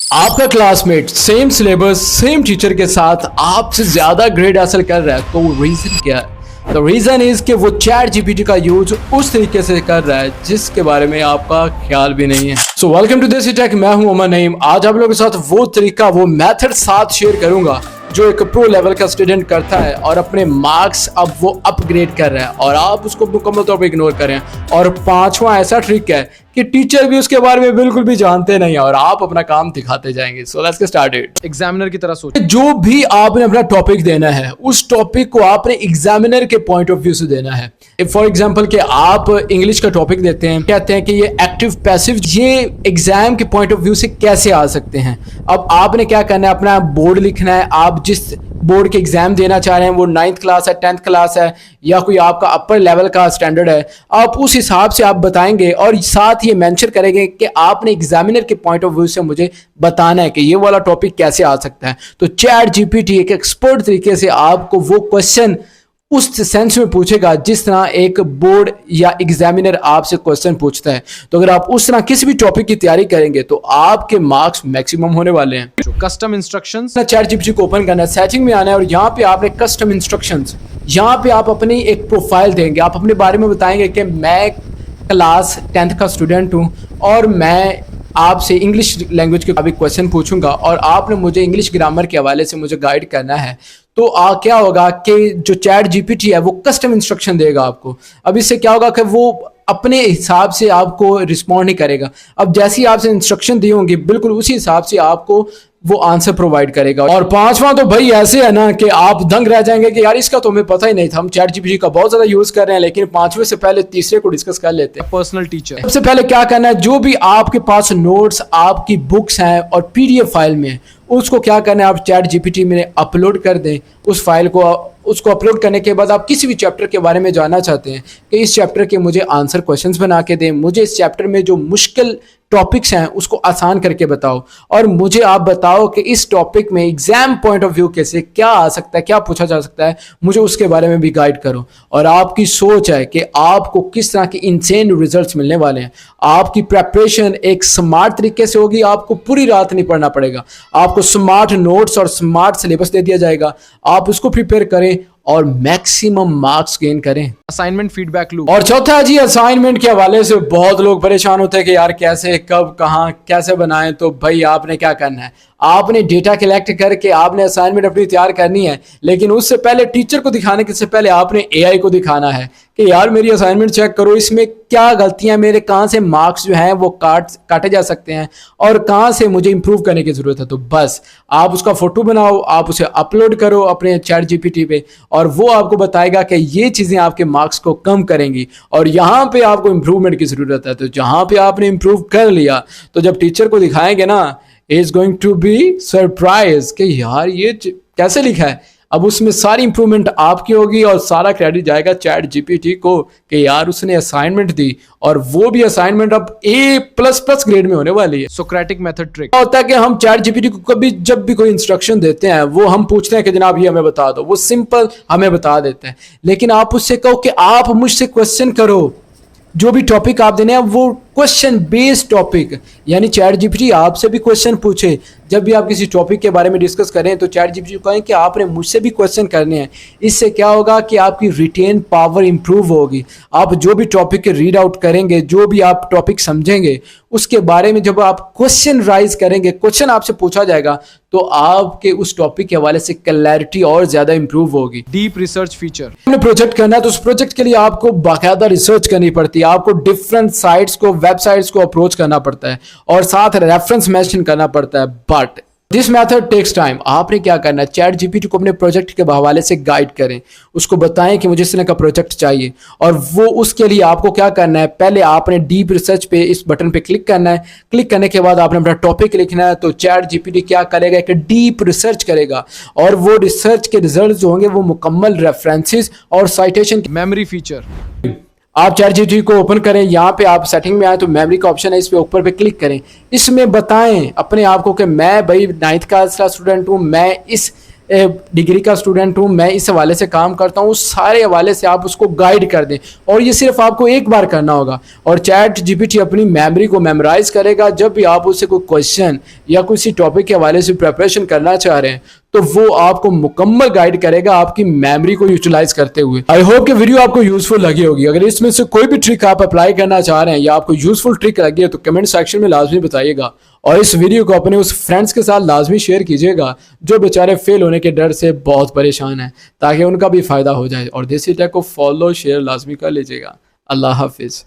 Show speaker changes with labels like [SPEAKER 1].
[SPEAKER 1] आपका classmate same syllabus same teacher के साथ आपसे ज्यादा ग्रेड हासिल कर रहा है तो रीजन क्या है? द रीजन इज कि वो चैट जीपीटी का यूज उस तरीके से कर रहा है जिसके बारे में आपका ख्याल भी नहीं है। So welcome to this tech, मैं हूं उमर नईम। आज आप लोगों के साथ वो तरीका, वो मेथड साथ शेयर करूंगा जो एक प्रो लेवल का स्टूडेंट करता है और अपने मार्क्स अब वो अपग्रेड कर रहा है और आप उसको मुकम्मल तौर पर इग्नोर करें। और पांचवा ऐसा ट्रिक है कि टीचर भी उसके बारे में बिल्कुल भी जानते नहीं और आप अपना काम दिखाते जाएंगे। So let's get started.
[SPEAKER 2] Examiner की तरह सोचो।
[SPEAKER 1] जो भी आपने अपना टॉपिक देना है उस टॉपिक को आपने एग्जामिनर के पॉइंट ऑफ व्यू से देना है। फॉर एग्जांपल कि आप इंग्लिश का टॉपिक देते हैं, कहते हैं कि ये एक्टिव पैसिव, ये एग्जाम के पॉइंट ऑफ व्यू से कैसे आ सकते हैं। अब आपने क्या करना है, अपना बोर्ड लिखना है। आप जिस बोर्ड के एग्जाम देना चाह रहे हैं वो 9th क्लास है, 10th क्लास है या कोई आपका अपर लेवल का स्टैंडर्ड है, आप उस हिसाब से आप बताएंगे और साथ ये मेंशन करेंगे कि आपने एग्जामिनर के पॉइंट ऑफ व्यू से मुझे बताना है कि ये वाला टॉपिक कैसे आ सकता है। तो चैट जीपीटी एक एक्सपर्ट तरीके से आपको वो क्वेश्चन उस सेंस में पूछेगा जिस तरह एक बोर्ड या एग्जामिनर आपसे क्वेश्चन पूछता है। तो अगर आप उस तरह किसी भी टॉपिक की तैयारी करेंगे तो आपके मार्क्स मैक्सिमम होने वाले हैं।
[SPEAKER 2] कस्टम इंस्ट्रक्शंस,
[SPEAKER 1] चैट जीपीटी को ओपन करना है, सेटिंग में आना है और यहाँ पे आपने कस्टम इंस्ट्रक्शंस, यहाँ पे आप अपनी एक प्रोफाइल देंगे। आप अपने बारे में बताएंगे कि मैं क्लास 10th का स्टूडेंट हूँ और मैं आपसे इंग्लिश लैंग्वेज के अभी क्वेश्चन पूछूंगा और आपने मुझे इंग्लिश ग्रामर के हवाले से मुझे गाइड करना है। तो क्या होगा कि जो चैट जीपीटी है वो कस्टम इंस्ट्रक्शन देगा आपको। अब इससे क्या होगा कि वो अपने हिसाब से आपको रिस्पॉन्ड नहीं करेगा। अब जैसी आपसे इंस्ट्रक्शन दी होंगी बिल्कुल उसी हिसाब से आपको वो आंसर प्रोवाइड करेगा। और पांचवा तो भाई ऐसे है ना कि आप दंग रह जाएंगे कि यार इसका तो हमें पता ही नहीं था। हम चैट जीपीटी का बहुत ज्यादा यूज कर रहे हैं लेकिन पांचवे से पहले तीसरे को डिस्कस कर लेते हैं।
[SPEAKER 2] Personal teacher.
[SPEAKER 1] सबसे पहले क्या करना है, जो भी आपके पास नोट्स, आपकी बुक्स हैं और पीडीएफ फाइल में, उसको क्या करना है, आप चैट जीपीटी में अपलोड कर दें उस फाइल को। उसको अपलोड करने के बाद आप किसी भी चैप्टर के बारे में जानना चाहते हैं कि इस चैप्टर के मुझे आंसर क्वेश्चंस बना के दें, मुझे इस चैप्टर में जो मुश्किल टॉपिक्स हैं उसको आसान करके बताओ और मुझे आप बताओ कि इस टॉपिक में एग्जाम पॉइंट ऑफ व्यू कैसे क्या आ सकता है, क्या पूछा जा सकता है, मुझे उसके बारे में भी गाइड करो। और आपकी सोच है कि आपको किस तरह के इंसेन रिजल्ट्स मिलने वाले हैं। आपकी प्रेपरेशन एक स्मार्ट तरीके से होगी, आपको पूरी रात नहीं पढ़ना पड़ेगा, आपको स्मार्ट नोट्स और स्मार्ट सिलेबस दे दिया जाएगा। आप उसको प्रिपेयर करें और मैक्सिमम मार्क्स गेन करें।
[SPEAKER 2] Assignment feedback loop.
[SPEAKER 1] और चौथा जी, असाइनमेंट के हवाले से बहुत लोग परेशान होते हैं कि यार कैसे, कब, कहाँ, कैसे बनाएं। तो भाई आपने क्या करना है, आपने डेटा कलेक्ट करके आपने असाइनमेंट अपनी तैयार करनी है, लेकिन उससे पहले टीचर को दिखाने से पहले आपने एआई को दिखाना है कि यार मेरी असाइनमेंट चेक करो, इसमें क्या गलतियां, मेरे कहाँ से मार्क्स जो हैं वो काटे जा सकते हैं और कहाँ से मुझे इंप्रूव करने की ज़रूरत है। तो बस आप उसका फोटो बनाओ, आप उसे अपलोड करो अपने चैट जीपीटी पे और वो आपको बताएगा कि ये चीज़ें आपके मार्क्स को कम करेंगी और यहाँ पे आपको इम्प्रूवमेंट की ज़रूरत है। तो जहाँ पे आपने इम्प्रूव कर लिया तो जब टीचर को दिखाएंगे ना, is going to be surprise कि यार ये कैसे लिखा है। अब उसमें सारी इंप्रूवमेंट आपकी होगी और सारा क्रेडिट जाएगा चैट जीपीटी को कि यार उसने असाइनमेंट दी और वो भी असाइनमेंट अब A++ ग्रेड में होने वाली है।
[SPEAKER 2] सोक्रेटिक मेथड ट्रिक
[SPEAKER 1] होता है कि हम चैट जीपीटी को कभी जब भी कोई इंस्ट्रक्शन देते हैं वो हम पूछते हैं कि जनाब ये हमें बता दो, वो सिंपल हमें बता देते हैं। लेकिन आप उससे कहो कि आप मुझसे क्वेश्चन करो, जो भी टॉपिक आप देने हैं वो क्वेश्चन बेस्ड टॉपिक, यानी चैट जीपीटी आपसे भी क्वेश्चन पूछे। जब भी आप किसी टॉपिक के बारे में डिस्कस करें तो चैट जीपीटी को कहें कि आपने मुझसे भी क्वेश्चन करने हैं। इससे क्या होगा कि आपकी रिटेन पावर इंप्रूव होगी। आप जो भी टॉपिक के रीड आउट करेंगे, जो भी आप टॉपिक समझेंगे उसके बारे में जब आप क्वेश्चन राइज करेंगे, क्वेश्चन आपसे पूछा जाएगा तो आपके उस टॉपिक के हवाले से क्लैरिटी और ज्यादा इंप्रूव होगी।
[SPEAKER 2] Deep research feature.
[SPEAKER 1] आपने प्रोजेक्ट करना है तो उस प्रोजेक्ट के लिए आपको बाकायदा रिसर्च करनी पड़ती है, आपको डिफरेंट साइट्स को, वेबसाइट्स को अप्रोच करना पड़ता है और साथ रेफरेंस मेंशन करना पड़ता है। But this method takes time. आपने क्या करना है, चैट जीपीटी को अपने प्रोजेक्ट के हवाले से गाइड करें, उसको बताएं कि मुझे इस तरह का प्रोजेक्ट चाहिए और वो उसके लिए आपको क्या करना है, पहले आपने डीप रिसर्च पे इस बटन पे क्लिक करना है। क्लिक करने के बाद आपने अपना टॉपिक लिखना है। तो चैट जीपीटी क्या करेगा कि डीप रिसर्च करेगा और वो रिसर्च के रिजल्ट जो होंगे वो मुकम्मल रेफरेंसेस और साइटेशन।
[SPEAKER 2] Memory feature.
[SPEAKER 1] आप चैट जीपीटी को ओपन करें, यहाँ पे आप सेटिंग में आए तो मेमोरी का ऑप्शन है, इस पे ऊपर पे क्लिक करें। इसमें बताएं अपने आप को कि मैं भाई 9th क्लास का स्टूडेंट हूँ, मैं इस डिग्री का स्टूडेंट हूँ, मैं इस हवाले से काम करता हूँ, उस सारे हवाले से आप उसको गाइड कर दें। और ये सिर्फ आपको एक बार करना होगा और चैट जीपीटी अपनी मेमोरी को मेमोराइज करेगा। जब भी आप उससे कोई क्वेश्चन या किसी टॉपिक के हवाले से प्रिपरेशन करना चाह रहे हैं तो वो आपको मुकम्मल गाइड करेगा आपकी मेमोरी को यूटिलाइज करते हुए। आई होप कि वीडियो आपको यूजफुल लगी होगी। अगर इसमें से कोई भी ट्रिक आप अप्लाई करना चाह रहे हैं या आपको यूजफुल ट्रिक लगी है तो कमेंट सेक्शन में लाजमी बताइएगा और इस वीडियो को अपने उस फ्रेंड्स के साथ लाजमी शेयर कीजिएगा जो बेचारे फेल होने के डर से बहुत परेशान हैं, ताकि उनका भी फायदा हो जाए। और देसी टेक को फॉलो शेयर लाजमी कर लीजिएगा। अल्लाह हाफिज।